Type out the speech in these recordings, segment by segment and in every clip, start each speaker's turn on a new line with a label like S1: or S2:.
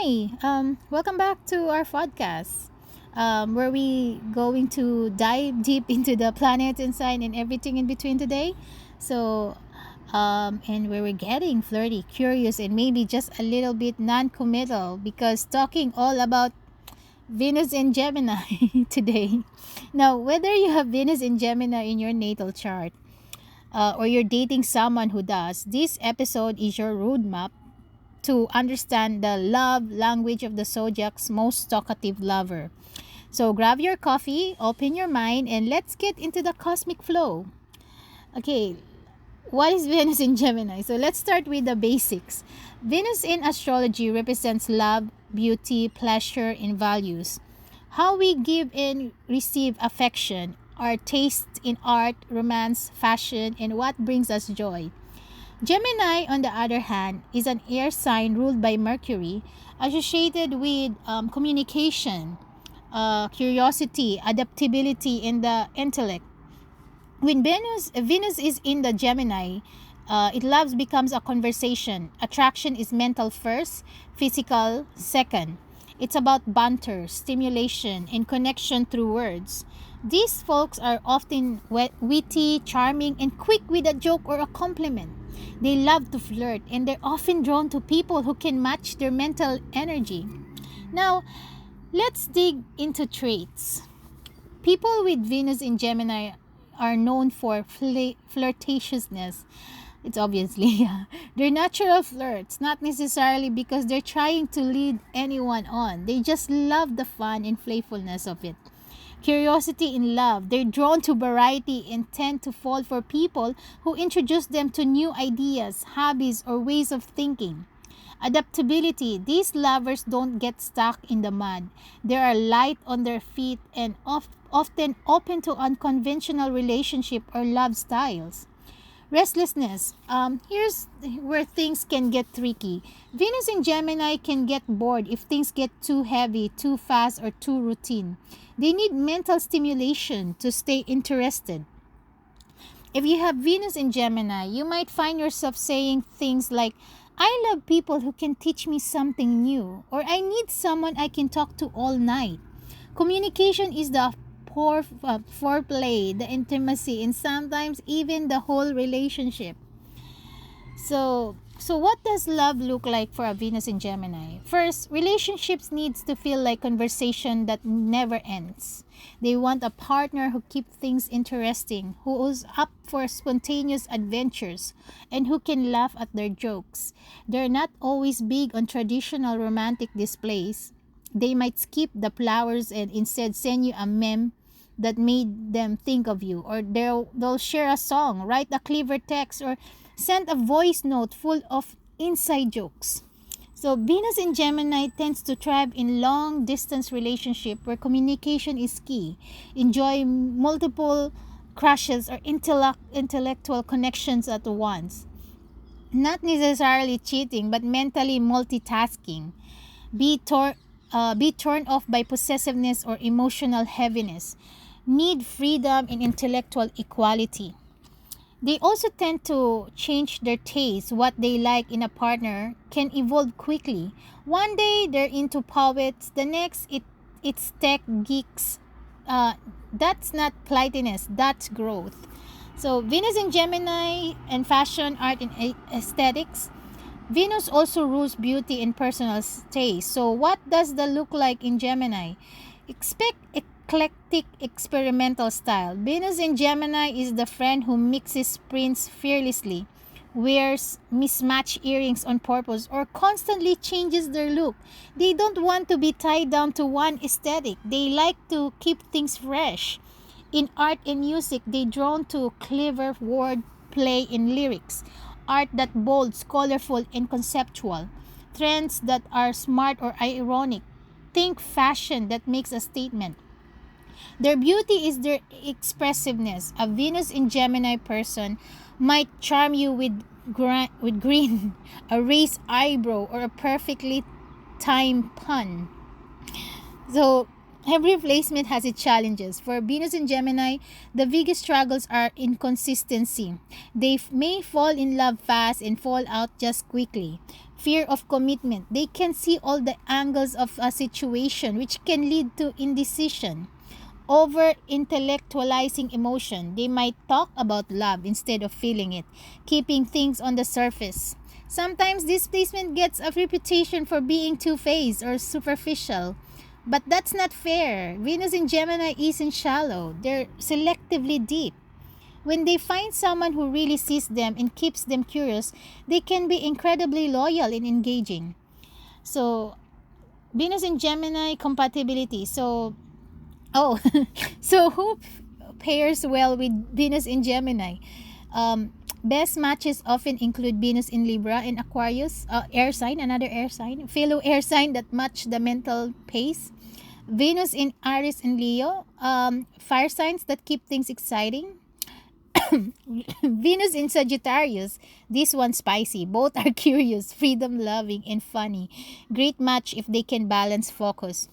S1: Hi, welcome back to our podcast, where we going to dive deep into the planet and sign and everything in between today. So, and where we're getting flirty, curious, and maybe just a little bit non-committal because talking all about Venus in Gemini today. Now, whether you have Venus in Gemini in your natal chart, or you're dating someone who does, this episode is your roadmap to understand the love language of the zodiac's most talkative lover. So grab your coffee, open your mind, and let's get into the cosmic flow. Okay, what is Venus in Gemini? So let's start with the basics. Venus in astrology represents love, beauty, pleasure, and values. How we give and receive affection, our taste in art, romance, fashion, and what brings us joy. Gemini, on the other hand, is an air sign ruled by Mercury, associated with communication, curiosity, adaptability, and the intellect. When Venus is in the Gemini, it loves becomes a conversation. Attraction is mental first, physical second. It's about banter, stimulation, and connection through words. These folks are often witty, charming, and quick with a joke or a compliment. They love to flirt, and they're often drawn to people who can match their mental energy. Now, let's dig into traits. People with Venus in Gemini are known for flirtatiousness. It's obviously, yeah. They're natural flirts, not necessarily because they're trying to lead anyone on. They just love the fun and playfulness of it. Curiosity in love. They're drawn to variety and tend to fall for people who introduce them to new ideas, hobbies, or ways of thinking. Adaptability. These lovers don't get stuck in the mud. They are light on their feet and often open to unconventional relationship or love styles. Restlessness. Here's where things can get tricky. Venus in Gemini can get bored if things get too heavy, too fast, or too routine. They need mental stimulation to stay interested. If you have Venus in Gemini, you might find yourself saying things like, I love people who can teach me something new, or I need someone I can talk to all night. Communication is the foreplay, the intimacy, and sometimes even the whole relationship. So what does love look like for a Venus in Gemini? First, relationships needs to feel like conversation that never ends. They want a partner who keeps things interesting, who is up for spontaneous adventures, and who can laugh at their jokes. They're not always big on traditional romantic displays. They might skip the flowers and instead send you a meme that made them think of you, or they'll share a song, write a clever text, or send a voice note full of inside jokes. So Venus in Gemini tends to thrive in long distance relationship where communication is key. Enjoy multiple crushes or intellectual connections at once. Not necessarily cheating, but mentally multitasking. Be torn off by possessiveness or emotional heaviness. Need freedom and intellectual equality. They also tend to change their taste. What they like in a partner can evolve quickly. One day they're into poets, the next it's tech geeks. That's not flightiness, that's growth. So Venus in Gemini and fashion, art, and aesthetics. Venus also rules beauty and personal taste. So what does that look like in Gemini? Expect eclectic experimental style. Venus in Gemini is the friend who mixes prints fearlessly, wears mismatched earrings on purpose, or constantly changes their look. They don't want to be tied down to one aesthetic. They like to keep things fresh. In art and music, they're drawn to clever word play in lyrics, art that bolds, colorful, and conceptual, trends that are smart or ironic. Think fashion that makes a statement. Their beauty is their expressiveness. A Venus in Gemini person might charm you with green, a raised eyebrow, or a perfectly timed pun. So every placement has its challenges. For Venus and Gemini, the biggest struggles are inconsistency. They may fall in love fast and fall out just quickly. fear of commitment. They can see all the angles of a situation, which can lead to indecision. Over intellectualizing emotion. They might talk about love instead of feeling it, keeping things on the surface. Sometimes this placement gets a reputation for being two-faced or superficial. But that's not fair. Venus in Gemini isn't shallow, they're selectively deep. When they find someone who really sees them and keeps them curious, they can be incredibly loyal and engaging. So, Venus in Gemini compatibility. Oh, so who pairs well with Venus in Gemini? Best matches often include Venus in Libra and Aquarius, air sign, another air sign, fellow air sign that match the mental pace. Venus in Aries and Leo, fire signs that keep things exciting. Venus in Sagittarius, this one spicy. Both are curious, freedom loving, and funny. Great match if they can balance focus.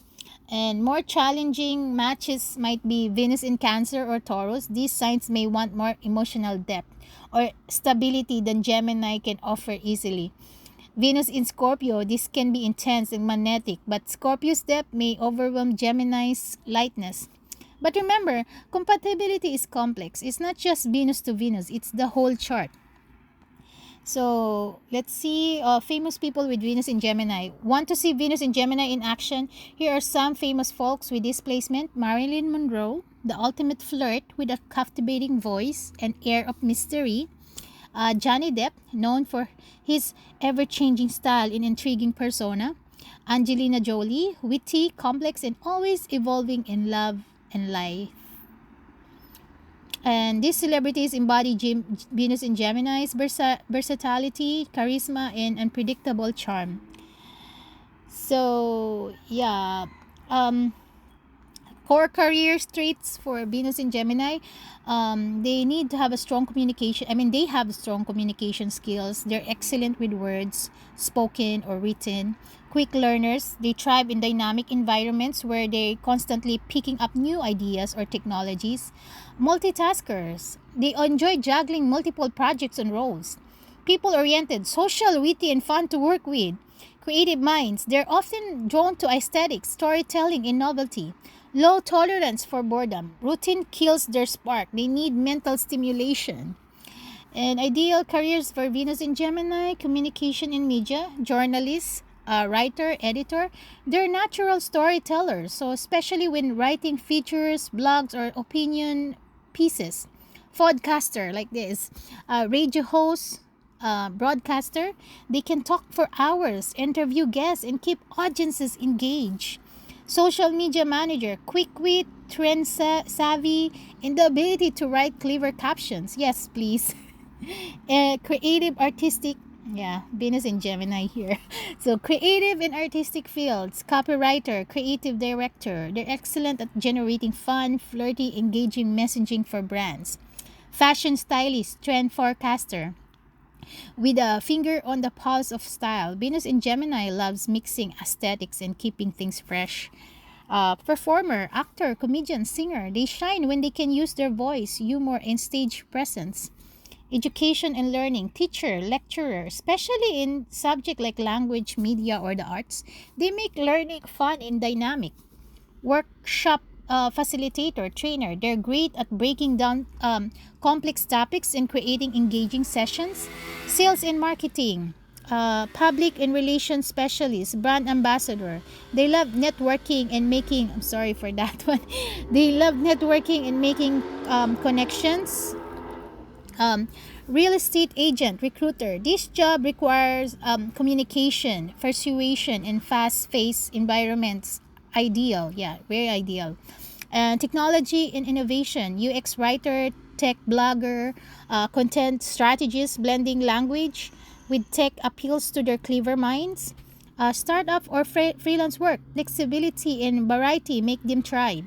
S1: And more challenging matches might be Venus in Cancer or Taurus. These signs may want more emotional depth or stability than Gemini can offer easily. Venus in Scorpio, this can be intense and magnetic, but Scorpio's depth may overwhelm Gemini's lightness. But remember, compatibility is complex. It's not just Venus to Venus, it's the whole chart. So let's see famous people with Venus in Gemini. Want to see Venus in Gemini in action? Here are some famous folks with this placement. Marilyn Monroe, the ultimate flirt with a captivating voice and air of mystery. Johnny Depp, known for his ever-changing style and intriguing persona. Angelina Jolie, witty, complex, and always evolving in love and life. And these celebrities embody Venus in Gemini's versatility, charisma, and unpredictable charm. So, yeah. Core career traits for Venus in Gemini. They need to have a strong communication. They have strong communication skills. They're excellent with words, spoken or written. Quick learners. They thrive in dynamic environments where they're constantly picking up new ideas or technologies. Multitaskers. They enjoy juggling multiple projects and roles. People-oriented, social, witty, and fun to work with. Creative minds. They're often drawn to aesthetics, storytelling, and novelty. Low tolerance for boredom. Routine kills their spark. They need mental stimulation. And ideal careers for Venus in Gemini, communication in media, journalists, writer, editor. They're natural storytellers. So especially when writing features, blogs, or opinion pieces. Podcaster like this. Radio host, broadcaster. They can talk for hours, interview guests, and keep audiences engaged. Social media manager, quick wit, trend savvy, and the ability to write clever captions. Yes, please. Creative, artistic, yeah, Venus in Gemini here. So, creative and artistic fields, copywriter, creative director. They're excellent at generating fun, flirty, engaging messaging for brands. Fashion stylist, trend forecaster. With a finger on the pulse of style, Venus in Gemini loves mixing aesthetics and keeping things fresh. Performer, actor, comedian, singer, they shine when they can use their voice, humor, and stage presence. Education and learning, teacher, lecturer, especially in subject like language, media, or the arts, they make learning fun and dynamic. Workshop facilitator, trainer, they're great at breaking down complex topics and creating engaging sessions. Sales and marketing, public and relations specialist, brand ambassador. They love networking and making, I'm sorry for that one. They love networking and making connections. Real estate agent, recruiter. This job requires communication, persuasion, and fast-paced environments. Ideal, yeah, very ideal. And technology and innovation, UX writer, tech blogger, content strategist, blending language with tech appeals to their clever minds. Startup or freelance work, flexibility and variety make them thrive.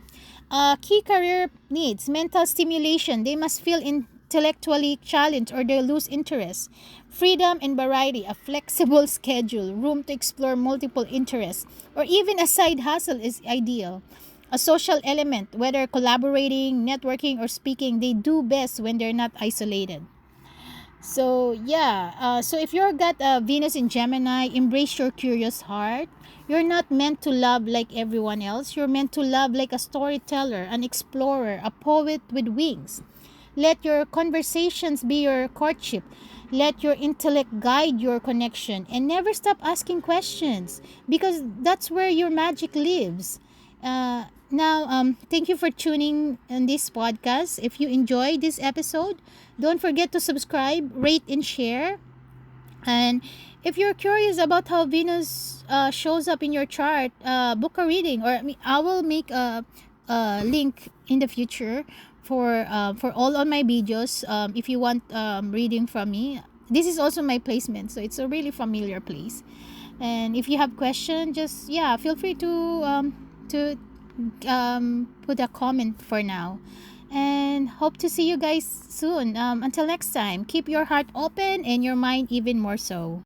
S1: Key career needs, mental stimulation. They must feel intellectually challenged or they lose interest. Freedom and variety, a flexible schedule, room to explore multiple interests, or even a side hustle is ideal. A social element, whether collaborating, networking, or speaking, they do best when they're not isolated. So yeah, so if you're got Venus in Gemini, embrace your curious heart. You're not meant to love like everyone else. You're meant to love like a storyteller, an explorer, a poet with wings. Let your conversations be your courtship. Let your intellect guide your connection, and never stop asking questions because that's where your magic lives. Thank you for tuning in this podcast. If you enjoyed this episode, don't forget to subscribe, rate, and share. And if you're curious about how Venus shows up in your chart, book a reading, or I will make a link in the future for all on my videos. If you want reading from me, this is also my placement, so it's a really familiar place. And if you have question, just yeah, feel free to put a comment for now. And hope to see you guys soon. Until next time, keep your heart open and your mind even more so.